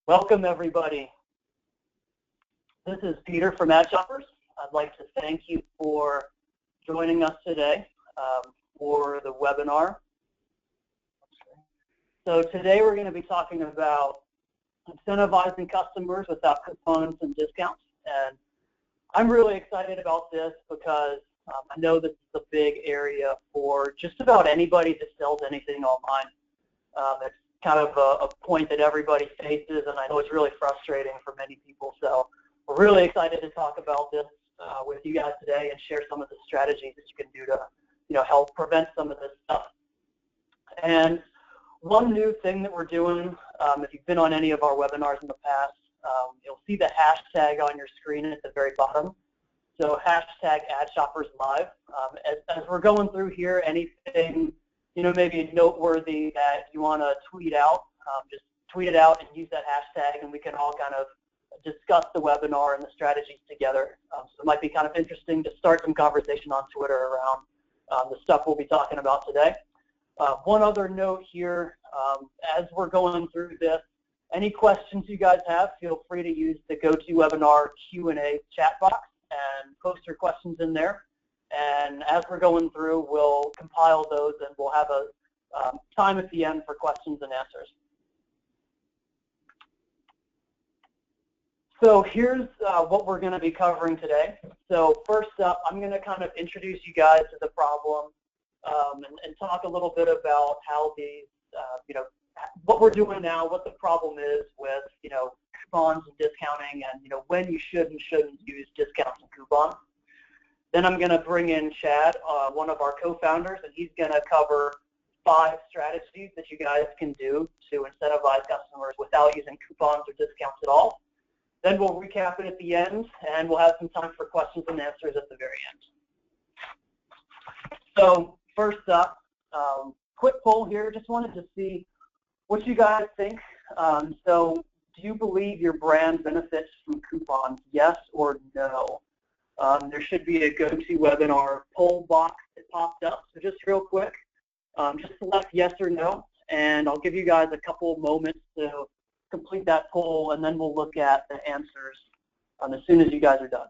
Welcome, everybody. This is Peter from AddShoppers. I'd like to thank you for joining us today for the webinar. So today we're going to be talking about incentivizing customers without coupons and discounts. And I'm really excited about this because I know this is a big area for just about anybody that sells anything online. It's kind of a point that everybody faces, and I know it's really frustrating for many people. So we're really excited to talk about this with you guys today and share some of the strategies that you can do to, help prevent some of this stuff. And one new thing that we're doing, if you've been on any of our webinars in the past, you'll see the hashtag on your screen at the very bottom. So hashtag AddShoppersLive. As we're going through here, anything maybe noteworthy that you want to tweet out, just tweet it out and use that hashtag, and we can all kind of discuss the webinar and the strategies together. So it might be kind of interesting to start some conversation on Twitter around the stuff we'll be talking about today. One other note here, as we're going through this, any questions you guys have, feel free to use the GoToWebinar Q&A chat box and post your questions in there. And as we're going through, we'll compile those and we'll have a time at the end for questions and answers. So here's what we're going to be covering today. So first up, I'm going to kind of introduce you guys to the problem and talk a little bit about how these, what we're doing now, what the problem is with, coupons and discounting, and, when you should and shouldn't use discounts and coupons. Then I'm going to bring in Chad, one of our co-founders, and he's going to cover 5 strategies that you guys can do to incentivize customers without using coupons or discounts at all. Then we'll recap it at the end, and we'll have some time for questions and answers at the very end. So first up, quick poll here. Just wanted to see what you guys think. So do you believe your brand benefits from coupons, yes or no? There should be a GoToWebinar poll box that popped up. So just real quick, just select yes or no, and I'll give you guys a couple of moments to complete that poll, and then we'll look at the answers as soon as you guys are done.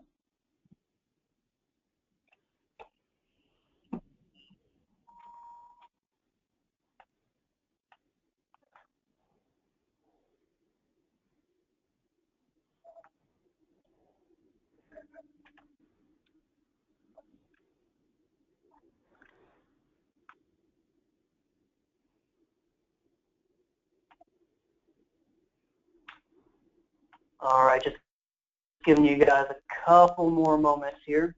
All right, just giving you guys a couple more moments here.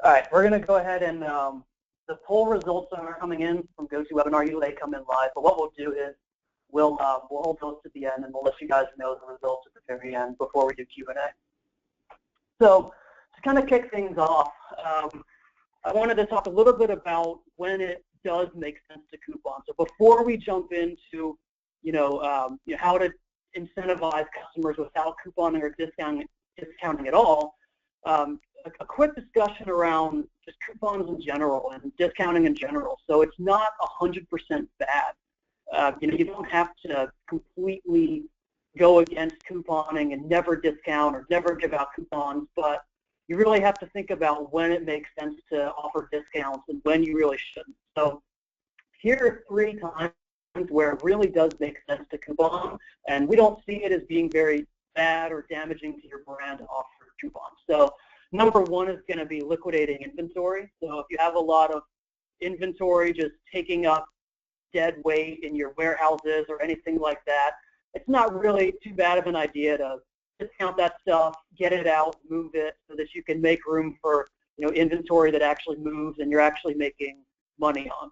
All right, we're going to go ahead and the poll results are coming in from GoToWebinar. Usually they come in live, but what we'll do is we'll hold those to the end, and we'll let you guys know the results at the very end before we do Q&A. So to kind of kick things off, I wanted to talk a little bit about when it does make sense to coupon. So before we jump into, how to incentivize customers without couponing or discounting at all, a quick discussion around just coupons in general and discounting in general. So it's not 100% bad. You don't have to completely go against couponing and never discount or never give out coupons, but you really have to think about when it makes sense to offer discounts and when you really shouldn't. So here are 3 times where it really does make sense to coupon, and we don't see it as being very bad or damaging to your brand to offer coupons. So number 1 is going to be liquidating inventory. So if you have a lot of inventory just taking up dead weight in your warehouses or anything like that, it's not really too bad of an idea to discount that stuff, get it out, move it so that you can make room for inventory that actually moves and you're actually making money on.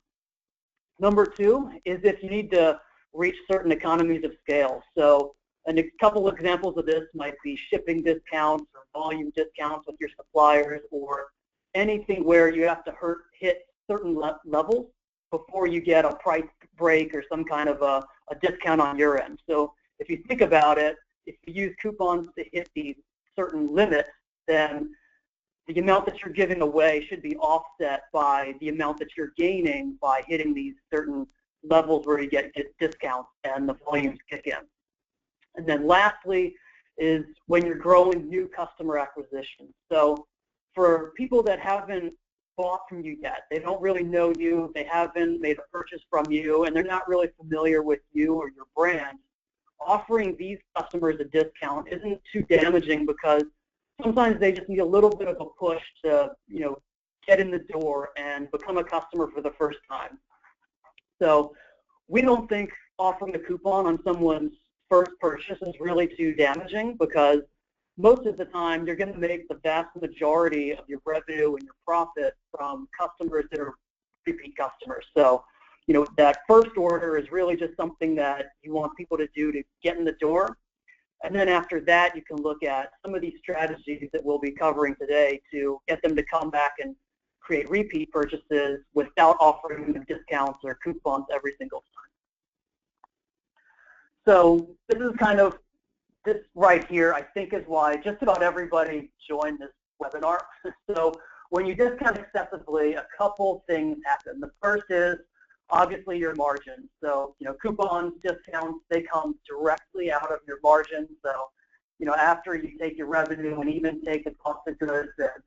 Number 2 is if you need to reach certain economies of scale. So a couple examples of this might be shipping discounts or volume discounts with your suppliers, or anything where you have to hit certain levels before you get a price break or some kind of a discount on your end. So if you think about it, if you use coupons to hit these certain limits, then the amount that you're giving away should be offset by the amount that you're gaining by hitting these certain levels where you get discounts and the volumes kick in. And then lastly is when you're growing new customer acquisition. So for people that haven't bought from you yet, they don't really know you, they haven't made a purchase from you, and they're not really familiar with you or your brand, offering these customers a discount isn't too damaging because sometimes they just need a little bit of a push to, get in the door and become a customer for the first time. So we don't think offering a coupon on someone's first purchase is really too damaging because most of the time you're going to make the vast majority of your revenue and your profit from customers that are repeat customers. So, that first order is really just something that you want people to do to get in the door. And then after that, you can look at some of these strategies that we'll be covering today to get them to come back and create repeat purchases without offering them discounts or coupons every single time. So this is kind of, this right here, I think is why just about everybody joined this webinar. So when you discount excessively, a couple things happen. The first is obviously your margin. So, coupons, discounts, they come directly out of your margin. So, after you take your revenue and even take the cost of goods and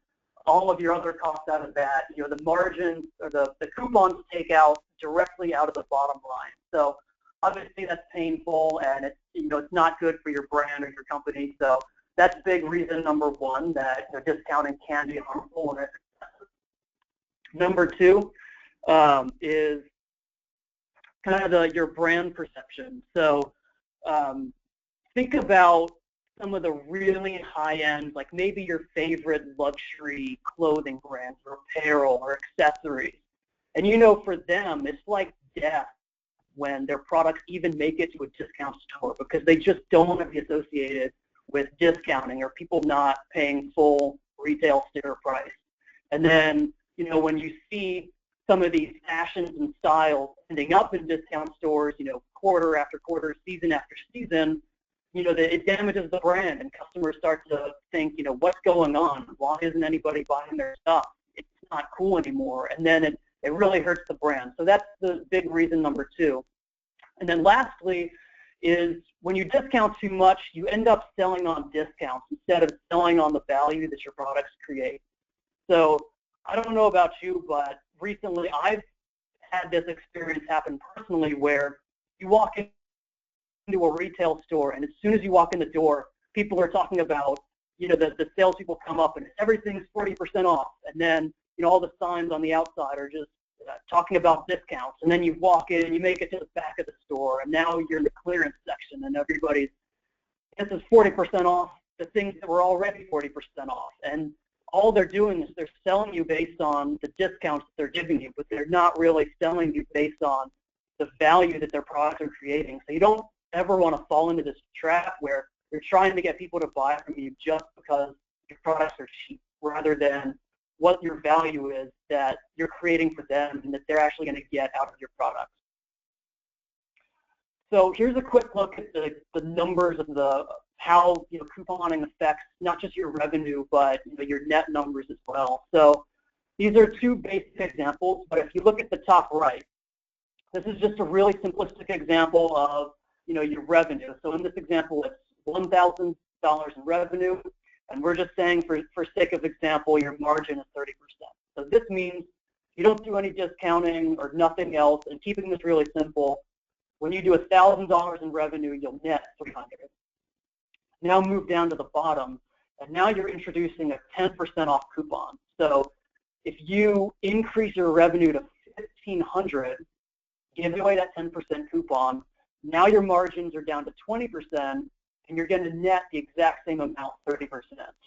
all of your other costs out of that, the margins or the coupons take out directly out of the bottom line. So obviously that's painful and it's, it's not good for your brand or your company. So that's big reason number one that discounting can be harmful and excessive. Number two is kind of your brand perception. So think about some of the really high-end, like maybe your favorite luxury clothing brands or apparel or accessories. And for them, it's like death when their products even make it to a discount store because they just don't want to be associated with discounting or people not paying full retail sticker price. And then, when you see some of these fashions and styles ending up in discount stores, quarter after quarter, season after season, that it damages the brand and customers start to think, what's going on? Why isn't anybody buying their stuff? It's not cool anymore. And then it really hurts the brand. So that's the big reason number two. And then lastly is when you discount too much, you end up selling on discounts instead of selling on the value that your products create. So I don't know about you, but recently I've had this experience happen personally where you walk into a retail store and as soon as you walk in the door, people are talking about, the salespeople come up and everything's 40% off. And then, all the signs on the outside are just talking about discounts. And then you walk in and you make it to the back of the store and now you're in the clearance section and everybody's, this is 40% off the things that were already 40% off. And all they're doing is they're selling you based on the discounts that they're giving you, but they're not really selling you based on the value that their products are creating. So you don't ever want to fall into this trap where you're trying to get people to buy from you just because your products are cheap rather than what your value is that you're creating for them and that they're actually going to get out of your products. So here's a quick look at the numbers of how couponing affects not just your revenue, but your net numbers as well. So these are two basic examples, but if you look at the top right, this is just a really simplistic example of your revenue. So in this example, it's $1,000 in revenue, and we're just saying for sake of example, your margin is 30%. So this means you don't do any discounting or nothing else, and keeping this really simple, when you do $1,000 in revenue, you'll net $300. Now move down to the bottom, and now you're introducing a 10% off coupon. So if you increase your revenue to $1,500, give away that 10% coupon, now your margins are down to 20%, and you're going to net the exact same amount, 30%.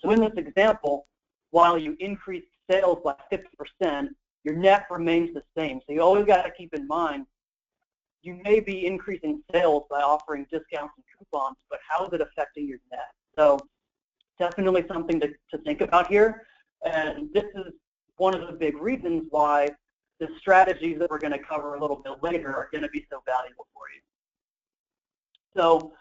So in this example, while you increase sales by 50%, your net remains the same. So you always got to keep in mind, you may be increasing sales by offering discounts and coupons, but how is it affecting your net? So definitely something to think about here. And this is one of the big reasons why the strategies that we're going to cover a little bit later are going to be so valuable for you. So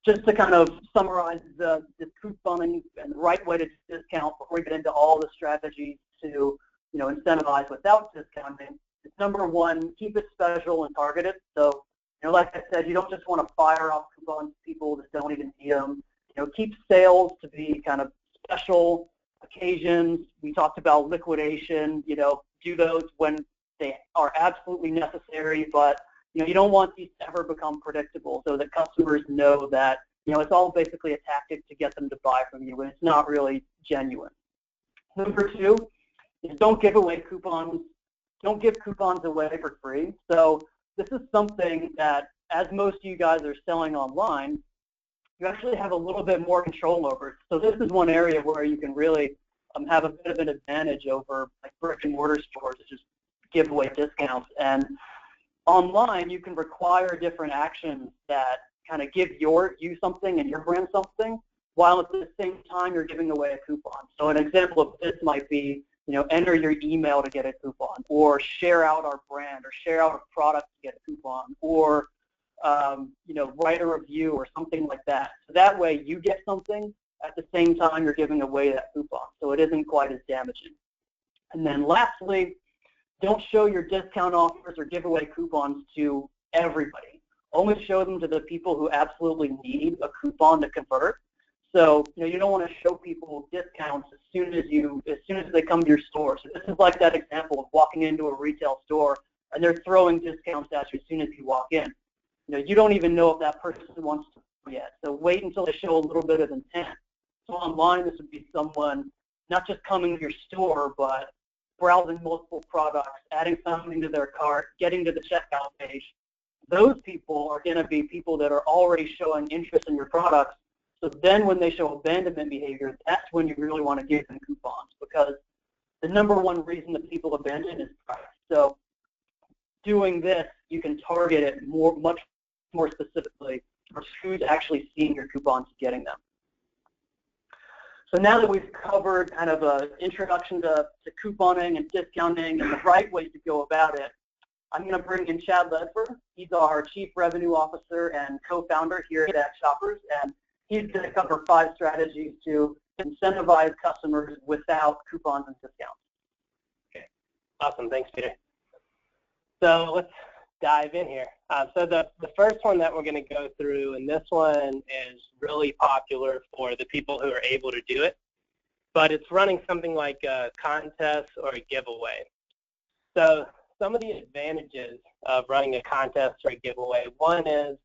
just to kind of summarize the couponing and the right way to discount before we get into all the strategies to incentivize without discounting, it's number one, keep it special and targeted. So, like I said, you don't just want to fire off coupons to people that don't even need them. Keep sales to be kind of special occasions. We talked about liquidation. Do those when they are absolutely necessary, but you don't want these to ever become predictable, so that customers know that it's all basically a tactic to get them to buy from you, and it's not really genuine. Number two is don't give away coupons. Don't give coupons away for free. So this is something that, as most of you guys are selling online, you actually have a little bit more control over. So this is one area where you can really have a bit of an advantage over like brick and mortar stores to just give away discounts. And online, you can require different actions that kind of give you something and your brand something, while at the same time you're giving away a coupon. So an example of this might be, enter your email to get a coupon, or share out our brand, or share out a product to get a coupon, or write a review or something like that. So that way you get something at the same time you're giving away that coupon, so it isn't quite as damaging. And then lastly, don't show your discount offers or give away coupons to everybody. Only show them to the people who absolutely need a coupon to convert. So you don't want to show people discounts as soon as they come to your store. So this is like that example of walking into a retail store and they're throwing discounts at you as soon as you walk in. You don't even know if that person wants to yet. So wait until they show a little bit of intent. So online, this would be someone not just coming to your store, but browsing multiple products, adding something to their cart, getting to the checkout page. Those people are going to be people that are already showing interest in your products. So then when they show abandonment behavior, that's when you really want to give them coupons, because the number one reason that people abandon is price. So doing this, you can target it much more specifically for who's actually seeing your coupons and getting them. So now that we've covered kind of an introduction to couponing and discounting and the right way to go about it, I'm going to bring in Chad Ledford. He's our Chief Revenue Officer and co-founder here at AddShoppers, and he's going to cover 5 strategies to incentivize customers without coupons and discounts. Okay, awesome. Thanks, Peter. So let's dive in here. So the first one that we're going to go through, and this one is really popular for the people who are able to do it, but it's running something like a contest or a giveaway. So some of the advantages of running a contest or a giveaway, one is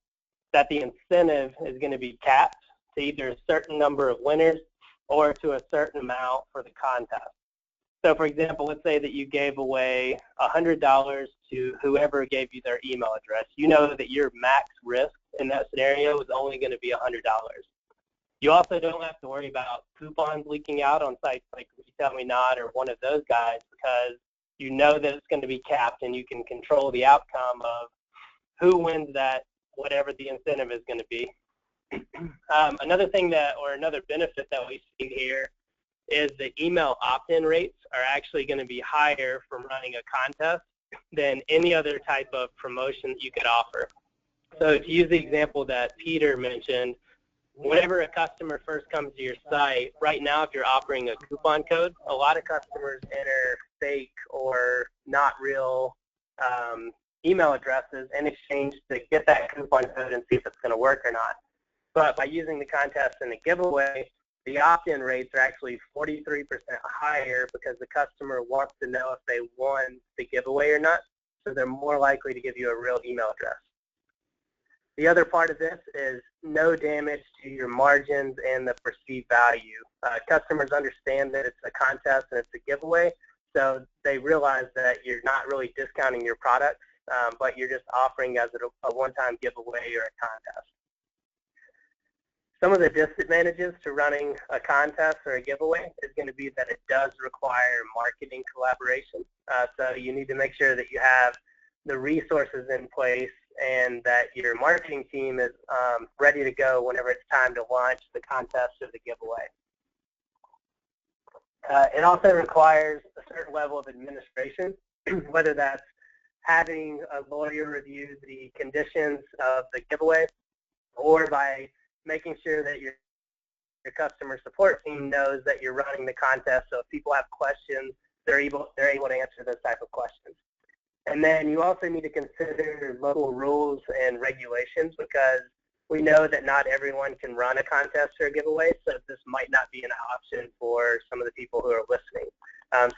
that the incentive is going to be capped to either a certain number of winners or to a certain amount for the contest. So for example, let's say that you gave away $100 to whoever gave you their email address. You know that your max risk in that scenario is only going to be $100. You also don't have to worry about coupons leaking out on sites like Tell Me Not or one of those guys, because you know that it's going to be capped and you can control the outcome of who wins that, whatever the incentive is going to be. Another thing another benefit that we see here is the email opt-in rates are actually going to be higher from running a contest than any other type of promotion that you could offer. So to use the example that Peter mentioned, whenever a customer first comes to your site, right now if you're offering a coupon code, a lot of customers enter fake or not real email addresses in exchange to get that coupon code and see if it's going to work or not. But by using the contest and the giveaway, the opt-in rates are actually 43% higher because the customer wants to know if they won the giveaway or not, so they're more likely to give you a real email address. The other part of this is no damage to your margins and the perceived value. Customers understand that it's a contest and it's a giveaway, so they realize that you're not really discounting your products, but you're just offering as a one-time giveaway or a contest. Some of the disadvantages to running a contest or a giveaway is going to be that it does require marketing collaboration. So you need to make sure that you have the resources in place and that your marketing team is ready to go whenever it's time to launch the contest or the giveaway. It also requires a certain level of administration, whether that's having a lawyer review the conditions of the giveaway or by making sure that your customer support team knows that you're running the contest, so if people have questions, they're able to answer those type of questions. And then you also need to consider local rules and regulations, because we know that not everyone can run a contest or a giveaway, so this might not be an option for some of the people who are listening.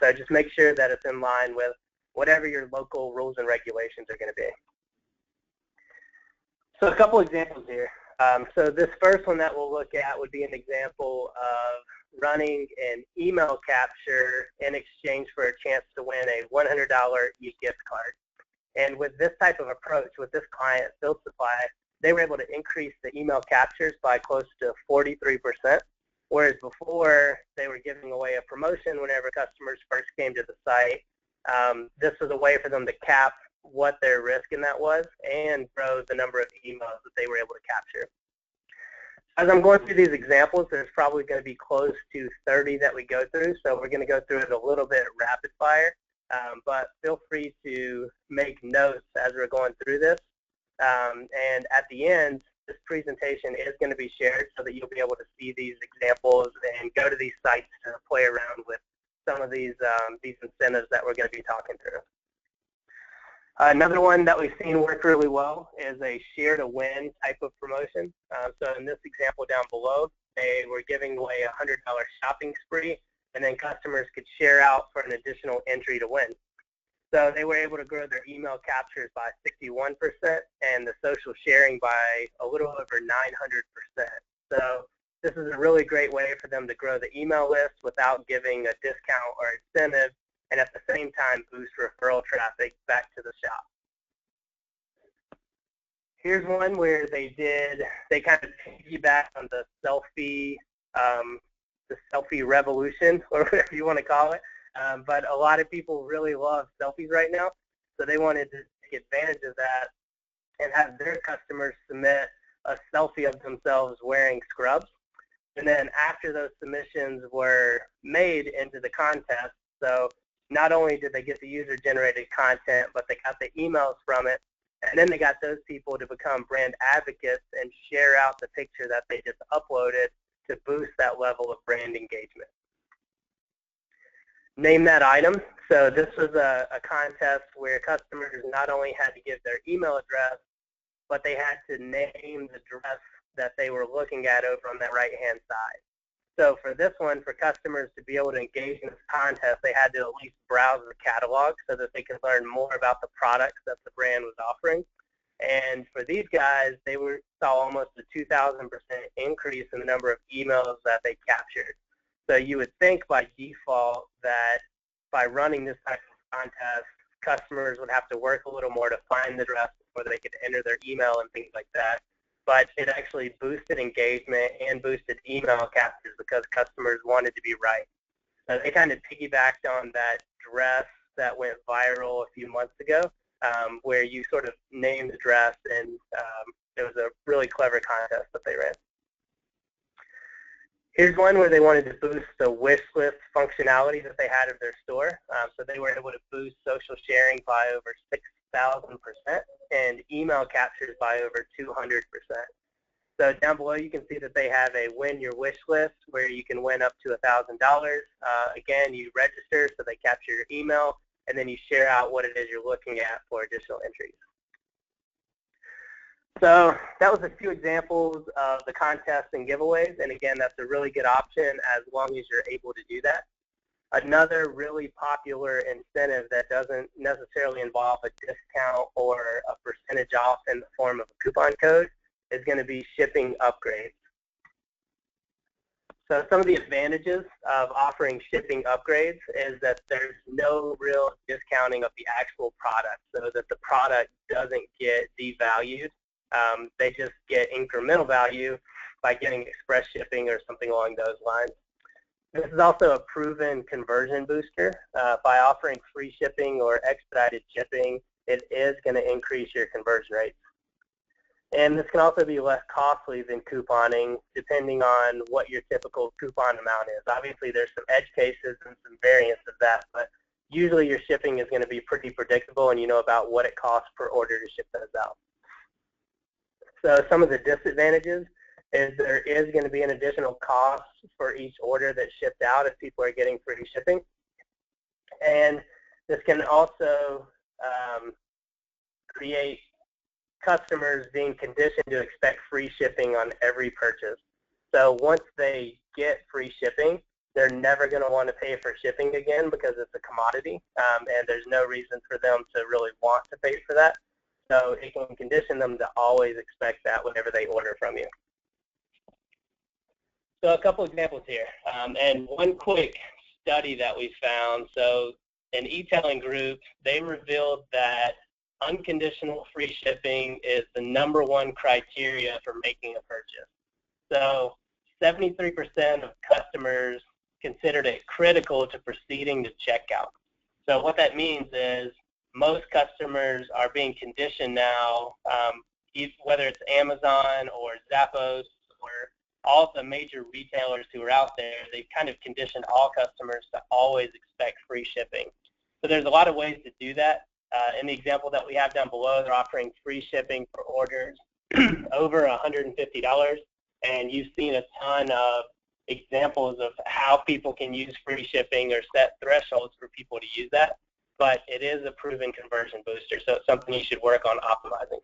So just make sure that it's in line with whatever your local rules and regulations are going to be. So a couple examples here. So this first one that we'll look at would be an example of running an email capture in exchange for a chance to win a $100 e-gift card. And with this type of approach, with this client, Field Supply, they were able to increase the email captures by close to 43%, whereas before they were giving away a promotion whenever customers first came to the site. This was a way for them to cap what their risk in that was and grow the number of emails that they were able to capture. As I'm going through these examples, there's probably going to be close to 30 that we go through, so we're going to go through it a little bit rapid fire, but feel free to make notes as we're going through this. And at the end, this presentation is going to be shared so that you'll be able to see these examples and go to these sites to play around with some of these incentives that we're going to be talking through. Another one that we've seen work really well is a share to win type of promotion. So in this example down below, they were giving away a $100 shopping spree, and then customers could share out for an additional entry to win. So they were able to grow their email captures by 61% and the social sharing by a little over 900%. So this is a really great way for them to grow the email list without giving a discount or incentive, and at the same time boost referral traffic back to the shop. Here's one where they kind of piggyback on the selfie revolution, or whatever you want to call it. But a lot of people really love selfies right now, so they wanted to take advantage of that and have their customers submit a selfie of themselves wearing scrubs. And then after those submissions were made into the contest, so not only did they get the user-generated content, but they got the emails from it, and then they got those people to become brand advocates and share out the picture that they just uploaded to boost that level of brand engagement. Name that item. So this was a contest where customers not only had to give their email address, but they had to name the dress that they were looking at over on that right-hand side. So for this one, for customers to be able to engage in this contest, they had to at least browse the catalog so that they could learn more about the products that the brand was offering. And for these guys, they saw almost a 2,000% increase in the number of emails that they captured. So you would think by default that by running this type of contest, customers would have to work a little more to find the dress before they could enter their email and things like that. But it actually boosted engagement and boosted email captures because customers wanted to be right. So they kind of piggybacked on that dress that went viral a few months ago, where you sort of named the dress, and it was a really clever contest that they ran. Here's one where they wanted to boost the wish list functionality that they had of their store. So they were able to boost social sharing by over 6,000% and email captures by over 200%. So down below you can see that they have a win your wish list where you can win up to $1,000. Again, you register, so they capture your email, and then you share out what it is you're looking at for additional entries. So that was a few examples of the contests and giveaways, and again, that's a really good option as long as you're able to do that. Another really popular incentive that doesn't necessarily involve a discount or a percentage off in the form of a coupon code is going to be shipping upgrades. So some of the advantages of offering shipping upgrades is that there's no real discounting of the actual product, so that the product doesn't get devalued. They just get incremental value by getting express shipping or something along those lines. This is also a proven conversion booster. By offering free shipping or expedited shipping, it is going to increase your conversion rates. And this can also be less costly than couponing, depending on what your typical coupon amount is. Obviously, there's some edge cases and some variants of that, but usually your shipping is going to be pretty predictable, and you know about what it costs per order to ship those out. So some of the disadvantages is there is going to be an additional cost for each order that's shipped out if people are getting free shipping. And this can also create customers being conditioned to expect free shipping on every purchase. So once they get free shipping, they're never going to want to pay for shipping again because it's a commodity, and there's no reason for them to really want to pay for that. So it can condition them to always expect that whenever they order from you. So a couple examples here, and one quick study that we found. So an e-tailing group, they revealed that unconditional free shipping is the #1 criteria for making a purchase. So 73% of customers considered it critical to proceeding to checkout. So what that means is most customers are being conditioned now, whether it's Amazon or Zappos or all the major retailers who are out there, they've kind of conditioned all customers to always expect free shipping. So there's a lot of ways to do that. In the example that we have down below, they're offering free shipping for orders over $150, and you've seen a ton of examples of how people can use free shipping or set thresholds for people to use that, but it is a proven conversion booster, so it's something you should work on optimizing.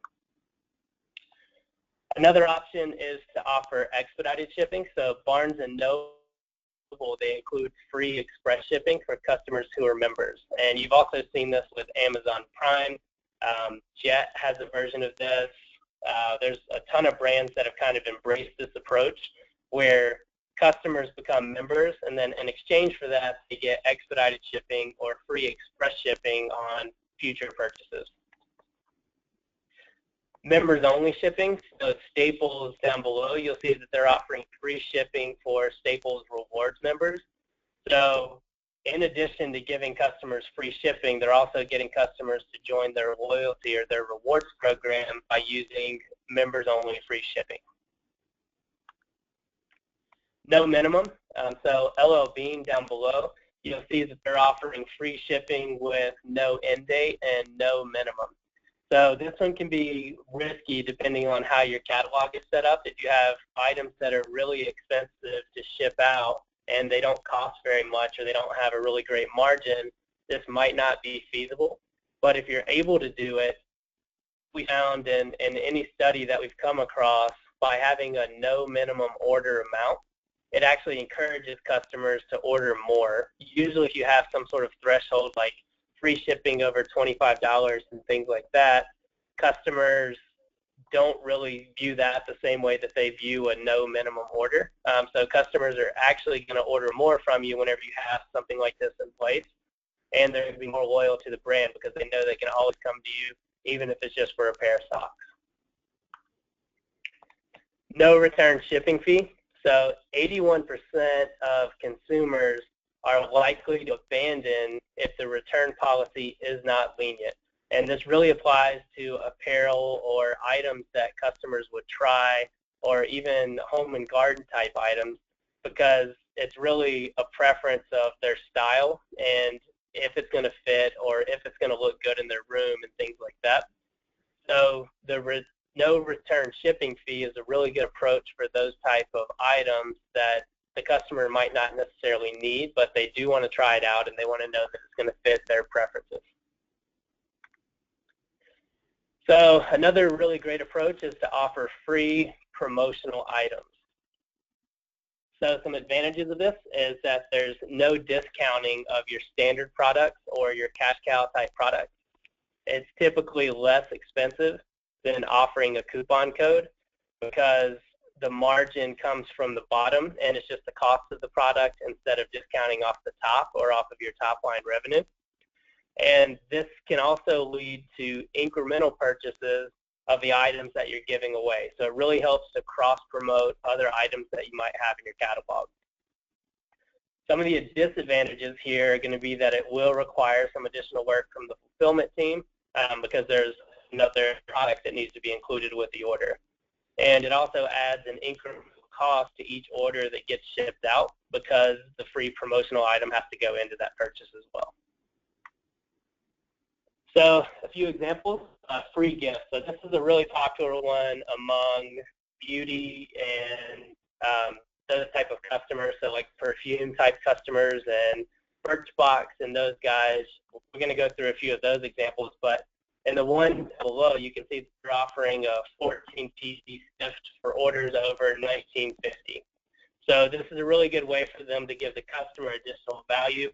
Another option is to offer expedited shipping. So Barnes & Noble, they include free express shipping for customers who are members. And you've also seen this with Amazon Prime. Jet has a version of this. There's a ton of brands that have kind of embraced this approach where customers become members, and then in exchange for that, they get expedited shipping or free express shipping on future purchases. Members-only shipping, so Staples down below, you'll see that they're offering free shipping for Staples Rewards members. So in addition to giving customers free shipping, they're also getting customers to join their loyalty or their rewards program by using members-only free shipping. No minimum, so LL Bean down below, you'll see that they're offering free shipping with no end date and no minimum. So this one can be risky depending on how your catalog is set up. If you have items that are really expensive to ship out and they don't cost very much or they don't have a really great margin, this might not be feasible. But if you're able to do it, we found in any study that we've come across, by having a no minimum order amount, it actually encourages customers to order more. Usually if you have some sort of threshold like free shipping over $25 and things like that, customers don't really view that the same way that they view a no minimum order. So customers are actually going to order more from you whenever you have something like this in place, and they're going to be more loyal to the brand because they know they can always come to you even if it's just for a pair of socks. No return shipping fee. So 81% of consumers are likely to abandon if the return policy is not lenient. And this really applies to apparel or items that customers would try, or even home and garden type items, because it's really a preference of their style and if it's going to fit or if it's going to look good in their room and things like that. So the no return shipping fee is a really good approach for those type of items that the customer might not necessarily need, but they do want to try it out and they want to know that it's going to fit their preferences. So another really great approach is to offer free promotional items. So some advantages of this is that there's no discounting of your standard products or your cash cow type products. It's typically less expensive than offering a coupon code because the margin comes from the bottom and it's just the cost of the product instead of discounting off the top or off of your top line revenue. And this can also lead to incremental purchases of the items that you're giving away. So it really helps to cross-promote other items that you might have in your catalog. Some of the disadvantages here are going to be that it will require some additional work from the fulfillment team because there's another product that needs to be included with the order. And it also adds an incremental cost to each order that gets shipped out because the free promotional item has to go into that purchase as well. So a few examples, free gifts. So this is a really popular one among beauty and those type of customers, so like perfume type customers and Birchbox and those guys. We're going to go through a few of those examples, but in the one below, you can see they're offering a 14-piece gift for orders over $19.50. So this is a really good way for them to give the customer additional value.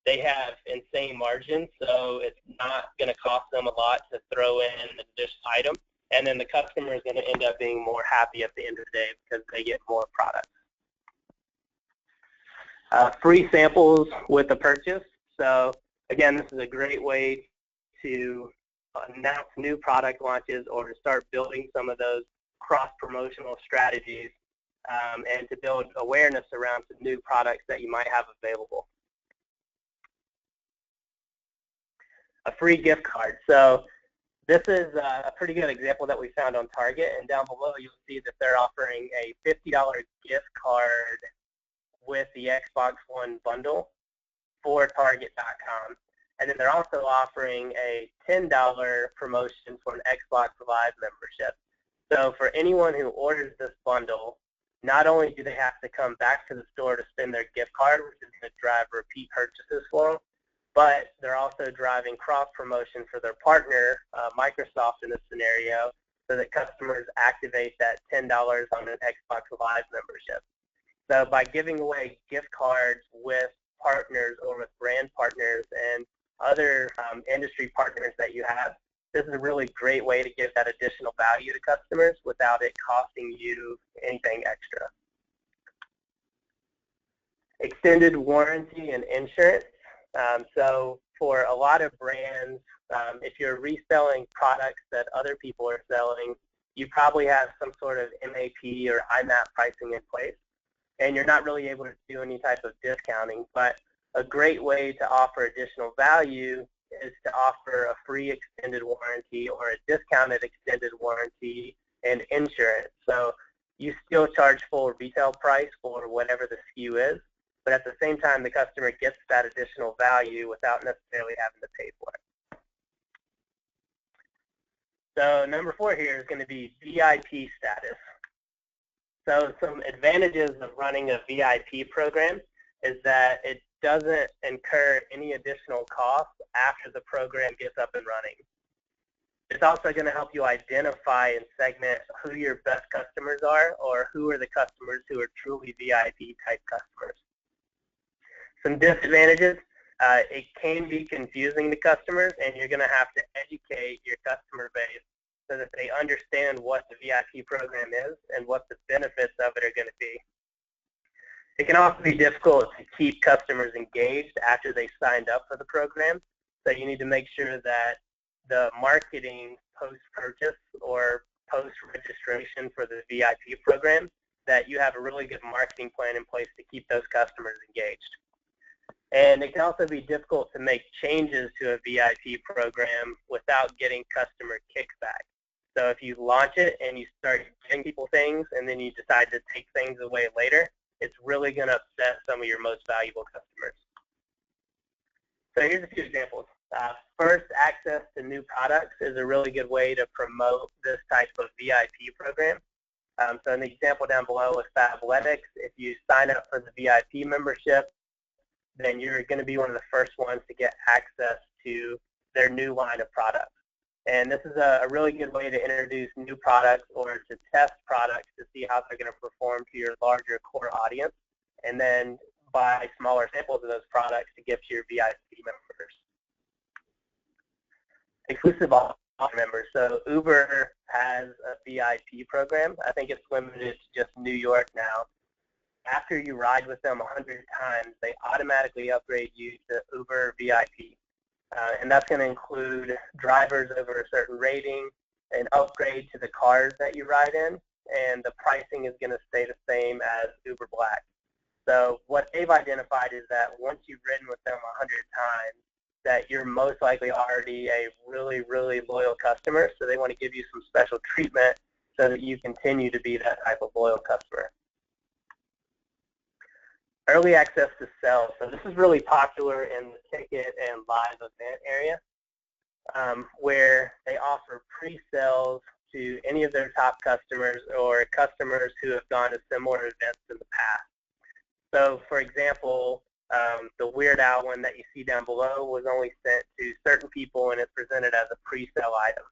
They have insane margins, so it's not going to cost them a lot to throw in this item, and then the customer is going to end up being more happy at the end of the day because they get more products. Free samples with the purchase. So again, this is a great way to announce new product launches or to start building some of those cross-promotional strategies and to build awareness around some new products that you might have available. A free gift card. So this is a pretty good example that we found on Target, and down below you'll see that they're offering a $50 gift card with the Xbox One bundle for Target.com. And then they're also offering a $10 promotion for an Xbox Live membership. So for anyone who orders this bundle, not only do they have to come back to the store to spend their gift card, which is going to drive repeat purchases for them, but they're also driving cross-promotion for their partner, Microsoft in this scenario, so that customers activate that $10 on an Xbox Live membership. So by giving away gift cards with partners or with brand partners and other industry partners that you have, this is a really great way to give that additional value to customers without it costing you anything extra. Extended warranty and insurance. So for a lot of brands, if you're reselling products that other people are selling, you probably have some sort of MAP or IMAP pricing in place, and you're not really able to do any type of discounting. But a great way to offer additional value is to offer a free extended warranty or a discounted extended warranty and insurance. So you still charge full retail price for whatever the SKU is, but at the same time the customer gets that additional value without necessarily having to pay for it. So number 4 here is going to be VIP status. So some advantages of running a VIP program is that it doesn't incur any additional costs after the program gets up and running. It's also going to help you identify and segment who your best customers are, or who are the customers who are truly VIP type customers. Some disadvantages, it can be confusing to customers, and you're going to have to educate your customer base so that they understand what the VIP program is and what the benefits of it are going to be. It can also be difficult to keep customers engaged after they signed up for the program, so you need to make sure that the marketing post-purchase or post-registration for the VIP program, that you have a really good marketing plan in place to keep those customers engaged. And it can also be difficult to make changes to a VIP program without getting customer kickback. So if you launch it and you start giving people things and then you decide to take things away later, it's really going to upset some of your most valuable customers. So here's a few examples. First, access to new products is a really good way to promote this type of VIP program. So an example down below with Fabletics, if you sign up for the VIP membership, then you're going to be one of the first ones to get access to their new line of products. And this is a really good way to introduce new products or to test products to see how they're going to perform to your larger core audience, and then buy smaller samples of those products to give to your VIP members. Exclusive offer members. So Uber has a VIP program. I think it's limited to just New York now. After you ride with them 100 times, they automatically upgrade you to Uber VIP. And that's going to include drivers over a certain rating, an upgrade to the cars that you ride in, and the pricing is going to stay the same as Uber Black. So what they've identified is that once you've ridden with them 100 times, that you're most likely already a really, really loyal customer, so they want to give you some special treatment so that you continue to be that type of loyal customer. Early access to sales. So this is really popular in the ticket and live event area, where they offer pre-sales to any of their top customers or customers who have gone to similar events in the past. So, for example, the Weird Al one that you see down below was only sent to certain people and it's presented as a pre-sale item.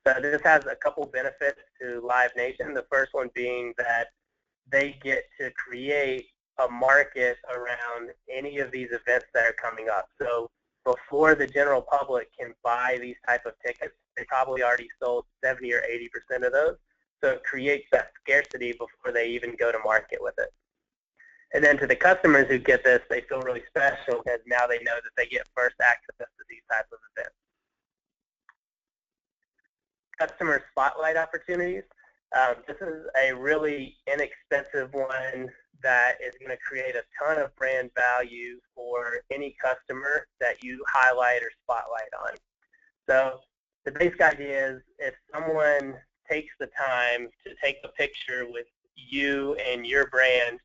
So this has a couple benefits to Live Nation. The first one being that they get to create a market around any of these events that are coming up. So before the general public can buy these type of tickets, they probably already sold 70 or 80% of those. So it creates that scarcity before they even go to market with it. And then to the customers who get this, they feel really special because now they know that they get first access to these types of events. Customer spotlight opportunities. This is a really inexpensive one that is going to create a ton of brand value for any customer that you highlight or spotlight on. So the basic idea is if someone takes the time to take a picture with you and your brand,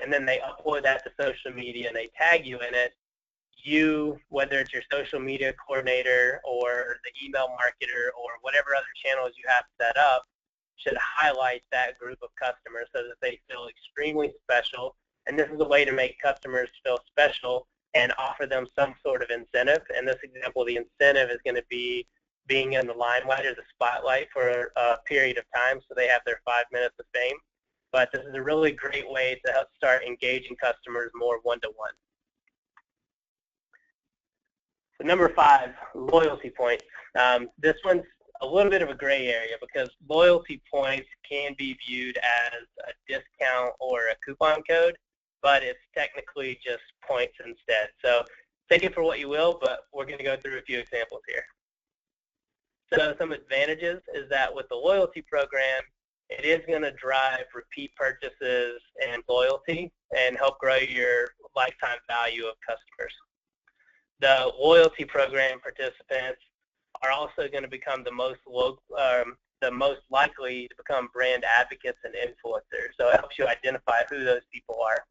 and then they upload that to social media and they tag you in it, you, whether it's your social media coordinator or the email marketer or whatever other channels you have set up, should highlight that group of customers so that they feel extremely special. And this is a way to make customers feel special and offer them some sort of incentive. In this example, the incentive is going to be being in the limelight or the spotlight for a period of time so they have their 5 minutes of fame. But this is a really great way to help start engaging customers more one-to-one. So number 5, loyalty points. This one's a little bit of a gray area because loyalty points can be viewed as a discount or a coupon code, but it's technically just points instead. So take it for what you will, but we're going to go through a few examples here. So some advantages is that with the loyalty program, it is going to drive repeat purchases and loyalty and help grow your lifetime value of customers. The loyalty program participants are also going to become the most likely to become brand advocates and influencers. So it helps you identify who those people are.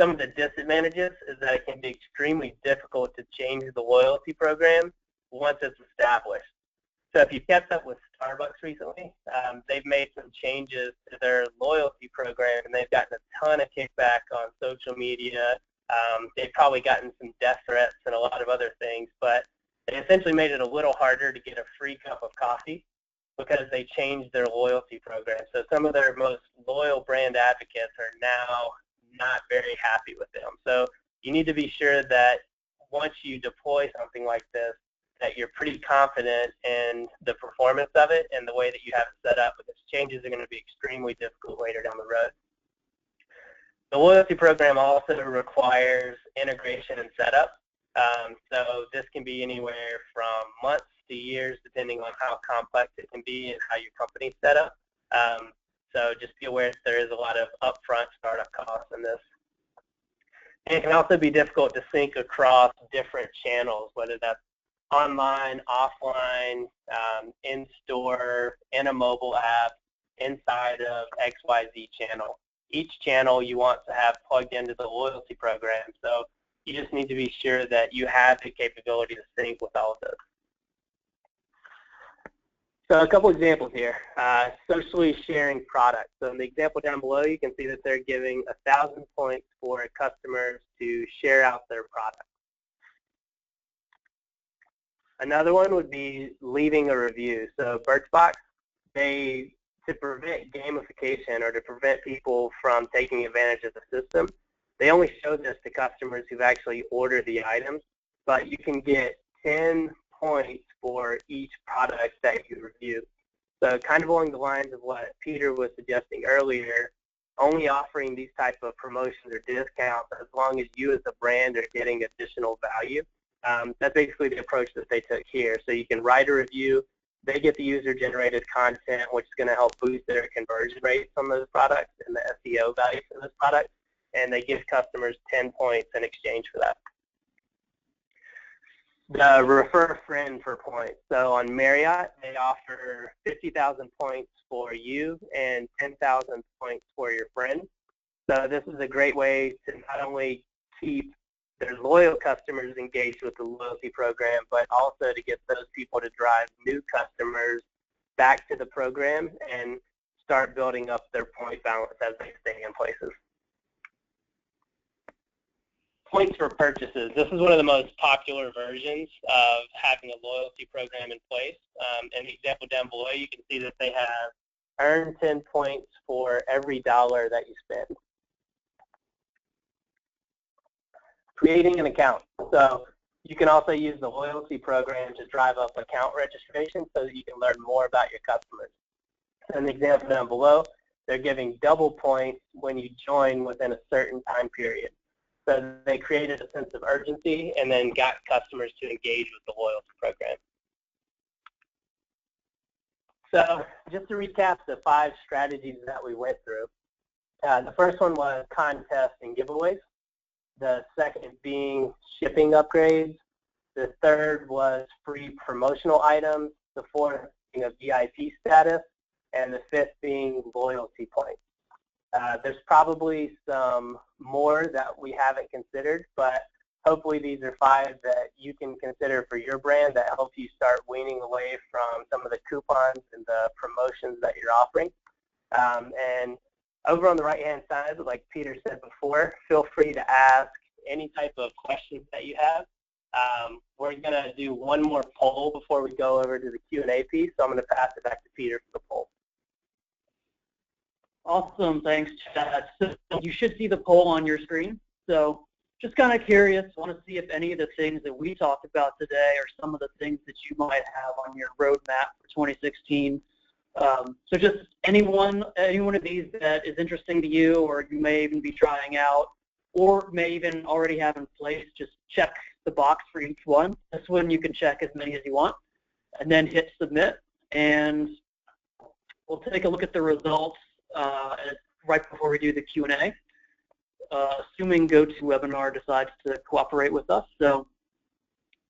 Some of the disadvantages is that it can be extremely difficult to change the loyalty program once it's established. So if you've kept up with Starbucks recently, they've made some changes to their loyalty program, and they've gotten a ton of kickback on social media. They've probably gotten some death threats and a lot of other things, but they essentially made it a little harder to get a free cup of coffee because they changed their loyalty program. So some of their most loyal brand advocates are now not very happy with them. So you need to be sure that once you deploy something like this, that you're pretty confident in the performance of it and the way that you have it set up, because changes are going to be extremely difficult later down the road. The loyalty program also requires integration and setup. So this can be anywhere from months to years, depending on how complex it can be and how your company's set up. So just be aware that there is a lot of upfront startup costs in this. And it can also be difficult to sync across different channels, whether that's online, offline, in-store, in a mobile app, inside of XYZ channel. Each channel you want to have plugged into the loyalty program, so you just need to be sure that you have the capability to sync with all of those. So a couple examples here. Socially sharing products. So in the example down below, you can see that they're giving 1,000 points for customers to share out their products. Another one would be leaving a review. So Birchbox, to prevent gamification or to prevent people from taking advantage of the system, they only show this to customers who've actually ordered the items, but you can get 10 points for each product that you review. So kind of along the lines of what Peter was suggesting earlier, only offering these type of promotions or discounts as long as you as a brand are getting additional value. That's basically the approach that they took here. So you can write a review, they get the user-generated content, which is going to help boost their conversion rates on those products and the SEO value for those products, and they give customers 10 points in exchange for that. The refer a friend for points. So on Marriott, they offer 50,000 points for you and 10,000 points for your friend. So this is a great way to not only keep their loyal customers engaged with the loyalty program, but also to get those people to drive new customers back to the program and start building up their point balance as they stay in places. Points for purchases. This is one of the most popular versions of having a loyalty program in place. In the example down below, you can see that they have earn 10 points for every dollar that you spend. Creating an account. So you can also use the loyalty program to drive up account registration so that you can learn more about your customers. In the example down below, they're giving double points when you join within a certain time period. So they created a sense of urgency and then got customers to engage with the loyalty program. So just to recap the 5 strategies that we went through, the first one was contests and giveaways. The second being shipping upgrades. The third was free promotional items. The fourth being a VIP status. And the fifth being loyalty points. There's probably some more that we haven't considered, but hopefully these are 5 that you can consider for your brand that help you start weaning away from some of the coupons and the promotions that you're offering. And over on the right-hand side, like Peter said before, feel free to ask any type of questions that you have. We're going to do one more poll before we go over to the Q&A piece, so I'm going to pass it back to Peter for the poll. Awesome, thanks, Chad. So you should see the poll on your screen. So just kind of curious, want to see if any of the things that we talked about today are some of the things that you might have on your roadmap for 2016. So just any one of these that is interesting to you, or you may even be trying out, or may even already have in place, just check the box for each one. This one you can check as many as you want, and then hit submit, and we'll take a look at the results right before we do the Q&A, assuming GoToWebinar decides to cooperate with us. So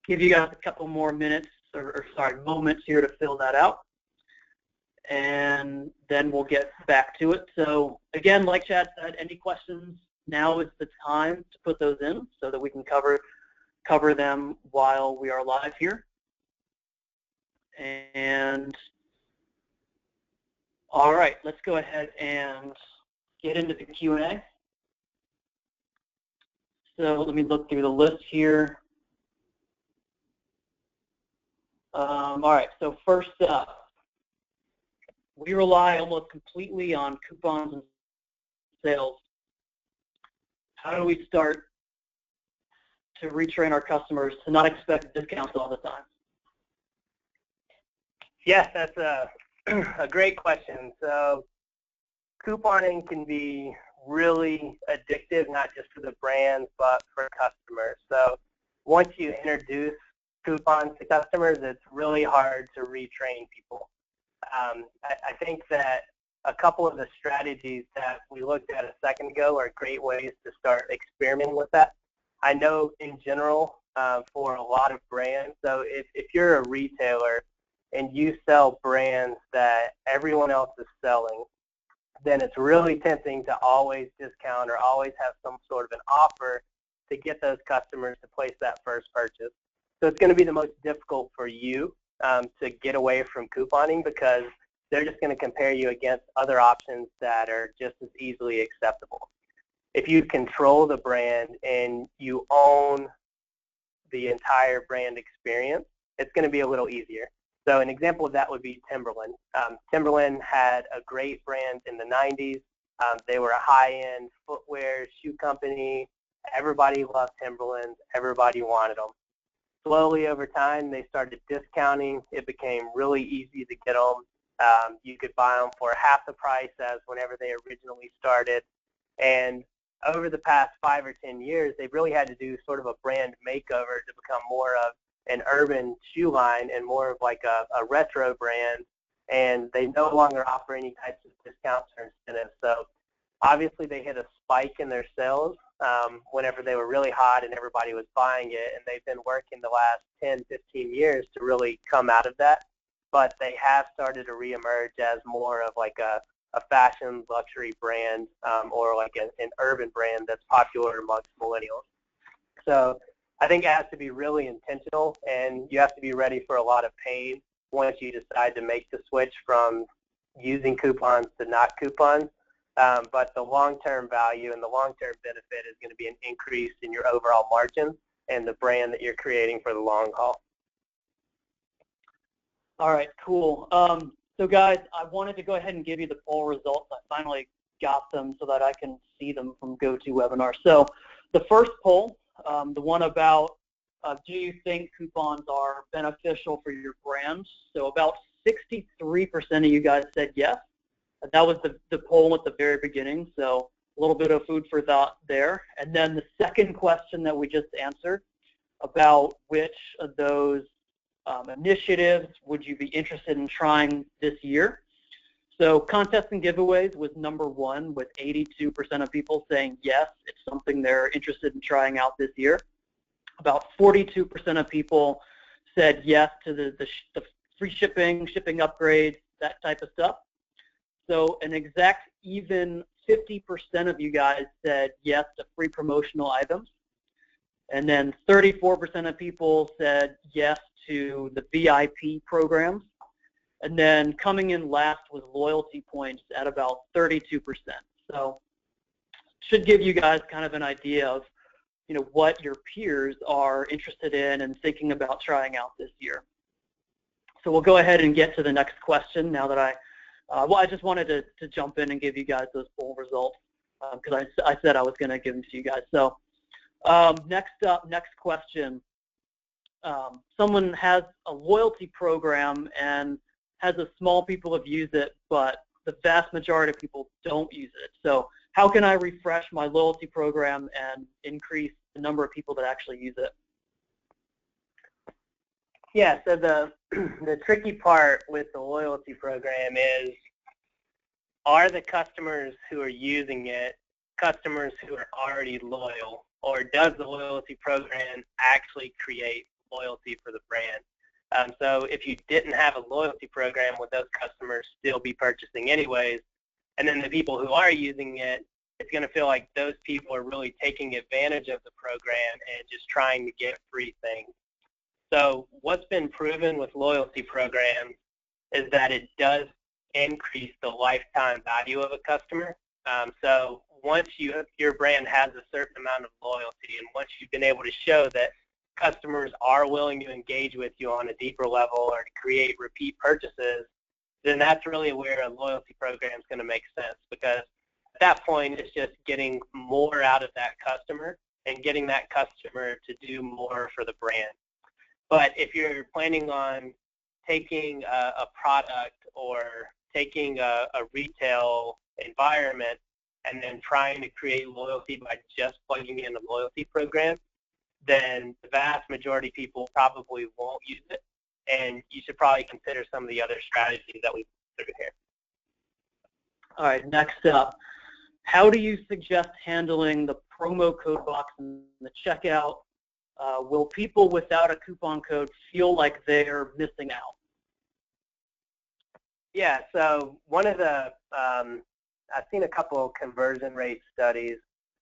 give you guys a couple more minutes, moments here to fill that out, and then we'll get back to it. So again, like Chad said, any questions, now is the time to put those in so that we can cover them while we are live here. And all right, let's go ahead and get into the Q&A. So let me look through the list here. All right, so first up, we rely almost completely on coupons and sales. How do we start to retrain our customers to not expect discounts all the time? Yes, that's a great question. So couponing can be really addictive, not just for the brands, but for customers. So once you introduce coupons to customers, it's really hard to retrain people. I think that a couple of the strategies that we looked at a second ago are great ways to start experimenting with that. I know in general for a lot of brands, so if you're a retailer and you sell brands that everyone else is selling, then it's really tempting to always discount or always have some sort of an offer to get those customers to place that first purchase. So it's going to be the most difficult for you to get away from couponing because they're just going to compare you against other options that are just as easily acceptable. If you control the brand and you own the entire brand experience, it's going to be a little easier. So an example of that would be Timberland. Timberland had a great brand in the 90s. They were a high-end footwear shoe company. Everybody loved Timberlands. Everybody wanted them. Slowly over time, they started discounting. It became really easy to get them. You could buy them for half the price as whenever they originally started. And over the past 5 or 10 years, they've really had to do sort of a brand makeover to become more of an urban shoe line and more of like a retro brand. And they no longer offer any types of discounts or incentives. So obviously they hit a spike in their sales whenever they were really hot and everybody was buying it. And they've been working the last 10, 15 years to really come out of that. But they have started to reemerge as more of like a fashion luxury brand or like an urban brand that's popular amongst millennials. So I think it has to be really intentional, and you have to be ready for a lot of pain once you decide to make the switch from using coupons to not coupons. But the long-term value and the long-term benefit is going to be an increase in your overall margin and the brand that you're creating for the long haul. All right, cool. So guys, I wanted to go ahead and give you the poll results. I finally got them so that I can see them from GoToWebinar. So the first poll, the one about do you think coupons are beneficial for your brand? So about 63% of you guys said yes. That was the poll at the very beginning, so a little bit of food for thought there. And then the second question that we just answered about which of those initiatives would you be interested in trying this year? So contests and giveaways was number one, with 82% of people saying yes, it's something they're interested in trying out this year. About 42% of people said yes to the free shipping upgrades, that type of stuff. So an exact even 50% of you guys said yes to free promotional items. And then 34% of people said yes to the VIP programs. And then coming in last was loyalty points at about 32%. So should give you guys kind of an idea of what your peers are interested in and thinking about trying out this year. So we'll go ahead and get to the next question now that I just wanted to jump in and give you guys those poll results because I said I was going to give them to you guys. So next up, next question. Someone has a loyalty program and has a small people have used it, but the vast majority of people don't use it. So how can I refresh my loyalty program and increase the number of people that actually use it? Yeah, so the tricky part with the loyalty program is, are the customers who are using it customers who are already loyal, or does the loyalty program actually create loyalty for the brand? So if you didn't have a loyalty program, would those customers still be purchasing anyways? And then the people who are using it, it's going to feel like those people are really taking advantage of the program and just trying to get free things. So what's been proven with loyalty programs is that it does increase the lifetime value of a customer. So once your brand has a certain amount of loyalty, and once you've been able to show that customers are willing to engage with you on a deeper level or to create repeat purchases, then that's really where a loyalty program is going to make sense, because at that point it's just getting more out of that customer and getting that customer to do more for the brand. But if you're planning on taking a product or taking a retail environment and then trying to create loyalty by just plugging in a loyalty program, then the vast majority of people probably won't use it, and you should probably consider some of the other strategies that we put through here. All right, next up, how do you suggest handling the promo code box in the checkout? Will people without a coupon code feel like they're missing out? Yeah, so one of the, I've seen a couple of conversion rate studies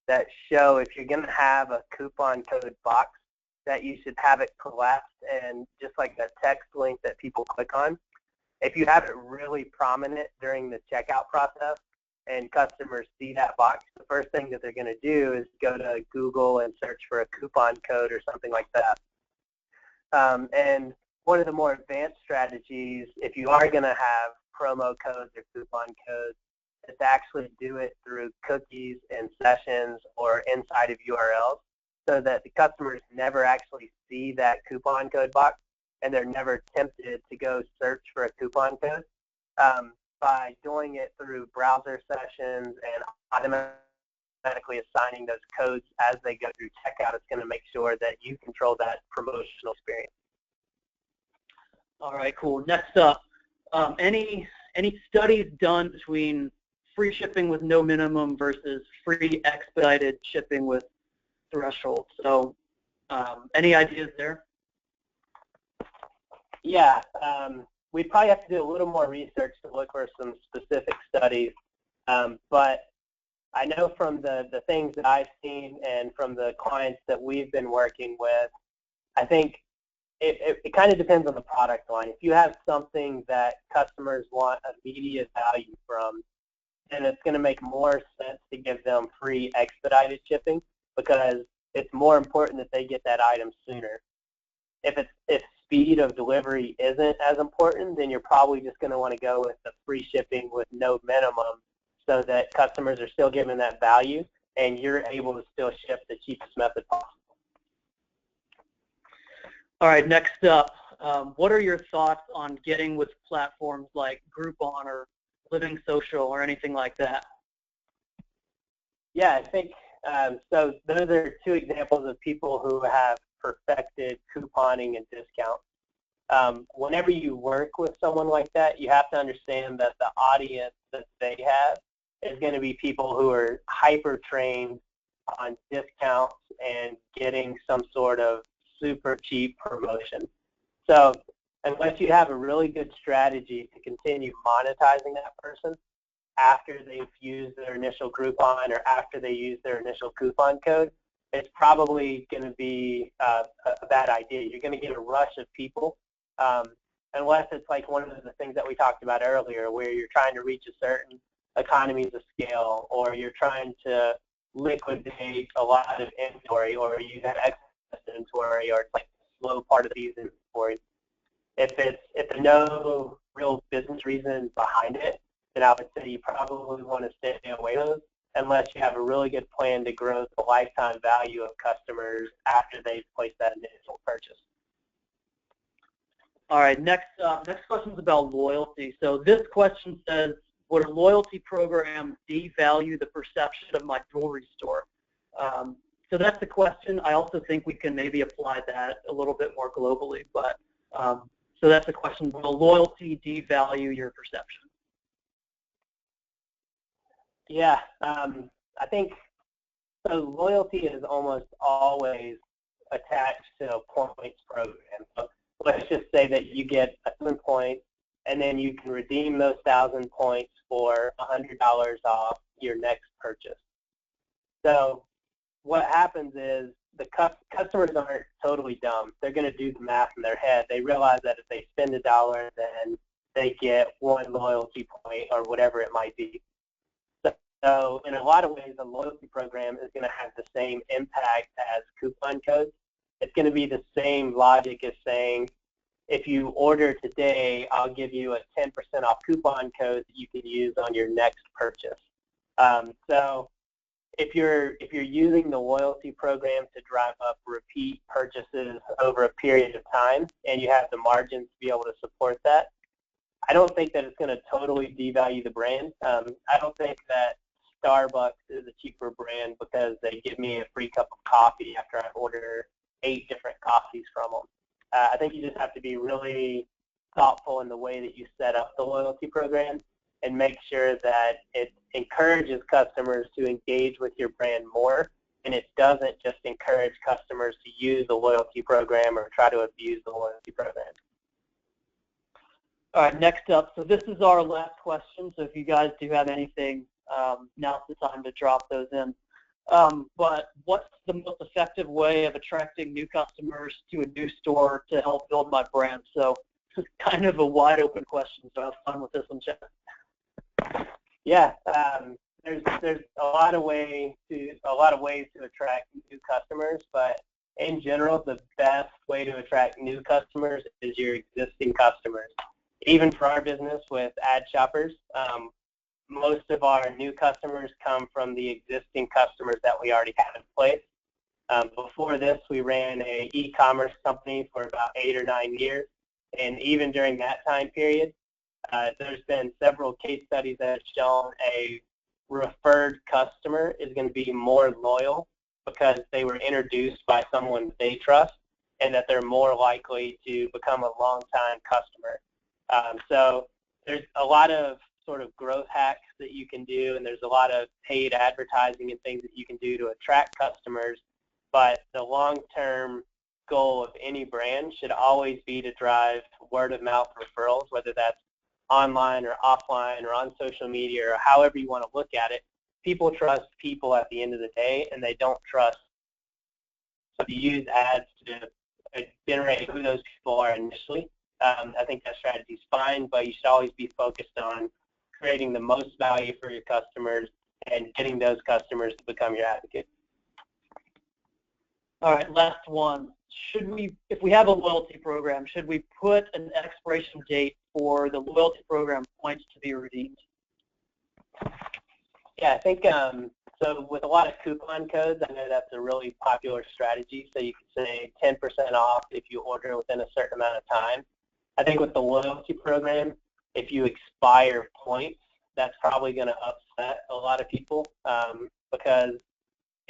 that show if you're going to have a coupon code box, that you should have it collapsed and just like a text link that people click on. If you have it really prominent during the checkout process and customers see that box, the first thing that they're going to do is go to Google and search for a coupon code or something like that. And one of the more advanced strategies, if you are going to have promo codes or coupon codes, is to actually do it through cookies and sessions or inside of URLs, so that the customers never actually see that coupon code box and they're never tempted to go search for a coupon code. By doing it through browser sessions and automatically assigning those codes as they go through checkout, it's going to make sure that you control that promotional experience. All right, cool. Next up, any studies done between free shipping with no minimum versus free expedited shipping with threshold? So any ideas there? Yeah, we'd probably have to do a little more research to look for some specific studies, but I know from the things that I've seen and from the clients that we've been working with, I think it kind of depends on the product line. If you have something that customers want immediate value from, then it's going to make more sense to give them free expedited shipping, because it's more important that they get that item sooner. If speed of delivery isn't as important, then you're probably just going to want to go with the free shipping with no minimum, so that customers are still given that value and you're able to still ship the cheapest method possible. All right, next up, what are your thoughts on getting with platforms like Groupon or Living Social or anything like that? Yeah, I think so. Those are two examples of people who have perfected couponing and discounts. Whenever you work with someone like that, you have to understand that the audience that they have is going to be people who are hyper-trained on discounts and getting some sort of super cheap promotion. So unless you have a really good strategy to continue monetizing that person after they've used their initial Groupon or after they use their initial coupon code, it's probably going to be a bad idea. You're going to get a rush of people, unless it's like one of the things that we talked about earlier, where you're trying to reach a certain economies of scale, or you're trying to liquidate a lot of inventory, or you have excess inventory, or it's like a slow part of these inventory. If there's no real business reason behind it, then I would say you probably want to stay away from those, unless you have a really good plan to grow the lifetime value of customers after they've placed that initial purchase. All right, next question is about loyalty. So this question says, would a loyalty program devalue the perception of my jewelry store? So that's the question. I also think we can maybe apply that a little bit more globally. But so that's the question. Will loyalty devalue your perception? Yeah, I think so. Loyalty is almost always attached to a points program. So let's just say that you get 1,000 points, and then you can redeem those 1,000 points for $100 off your next purchase. So what happens is the customers aren't totally dumb. They're going to do the math in their head. They realize that if they spend $1, then they get 1 loyalty point or whatever it might be. So in a lot of ways, a loyalty program is going to have the same impact as coupon codes. It's going to be the same logic as saying, if you order today, I'll give you a 10% off coupon code that you can use on your next purchase. So if you're using the loyalty program to drive up repeat purchases over a period of time, and you have the margins to be able to support that, I don't think that it's going to totally devalue the brand. I don't think that Starbucks is a cheaper brand because they give me a free cup of coffee after I order 8 different coffees from them. I think you just have to be really thoughtful in the way that you set up the loyalty program and make sure that it encourages customers to engage with your brand more, and it doesn't just encourage customers to use the loyalty program or try to abuse the loyalty program. All right, next up. So this is our last question. So if you guys do have anything, now's the time to drop those in. But what's the most effective way of attracting new customers to a new store to help build my brand? So this is kind of a wide open question, so have fun with this one, Jeff. Yeah, there's a lot of ways to attract new customers, but in general, the best way to attract new customers is your existing customers. Even for our business with AddShoppers, most of our new customers come from the existing customers that we already have in place. Before this, we ran an e-commerce company for about 8 or 9 years, and even during that time period, there's been several case studies that have shown a referred customer is going to be more loyal because they were introduced by someone they trust, and that they're more likely to become a long-time customer. So there's a lot of sort of growth hacks that you can do, and there's a lot of paid advertising and things that you can do to attract customers, but the long-term goal of any brand should always be to drive word-of-mouth referrals, whether that's online or offline or on social media or however you want to look at it. People trust people at the end of the day, and they don't trust. So you use ads to generate who those people are initially. I think that strategy is fine, but you should always be focused on creating the most value for your customers and getting those customers to become your advocate. All right, last one. If we have a loyalty program, should we put an expiration date for the loyalty program points to be redeemed? Yeah, I think so. With a lot of coupon codes, I know that's a really popular strategy. So you could say 10% off if you order within a certain amount of time. I think with the loyalty program, if you expire points, that's probably going to upset a lot of people because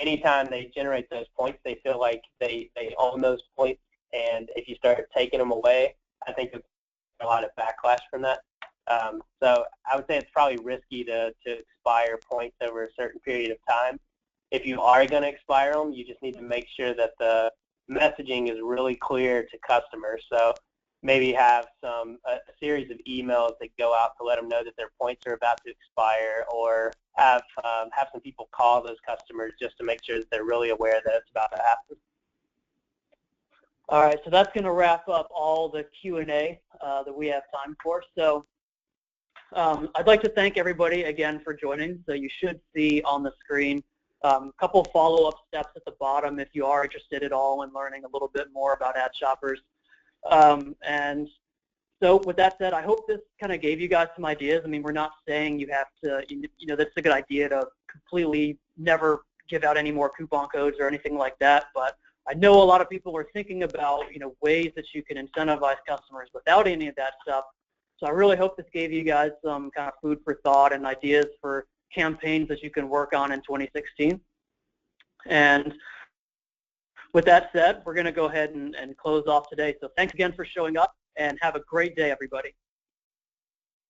anytime they generate those points, they feel like they own those points, and if you start taking them away, I think there's a lot of backlash from that. So I would say it's probably risky to expire points over a certain period of time. If you are going to expire them, you just need to make sure that the messaging is really clear to customers. So maybe have a series of emails that go out to let them know that their points are about to expire, or have some people call those customers just to make sure that they're really aware that it's about to happen. All right, so that's going to wrap up all the Q&A that we have time for. So I'd like to thank everybody again for joining. So you should see on the screen a couple follow-up steps at the bottom if you are interested at all in learning a little bit more about AddShoppers. And so with that said, I hope this kind of gave you guys some ideas. I mean, we're not saying you have to, that's a good idea to completely never give out any more coupon codes or anything like that, but I know a lot of people are thinking about, ways that you can incentivize customers without any of that stuff. So I really hope this gave you guys some kind of food for thought and ideas for campaigns that you can work on in 2016. And with that said, we're going to go ahead and close off today. So thanks again for showing up, and have a great day, everybody.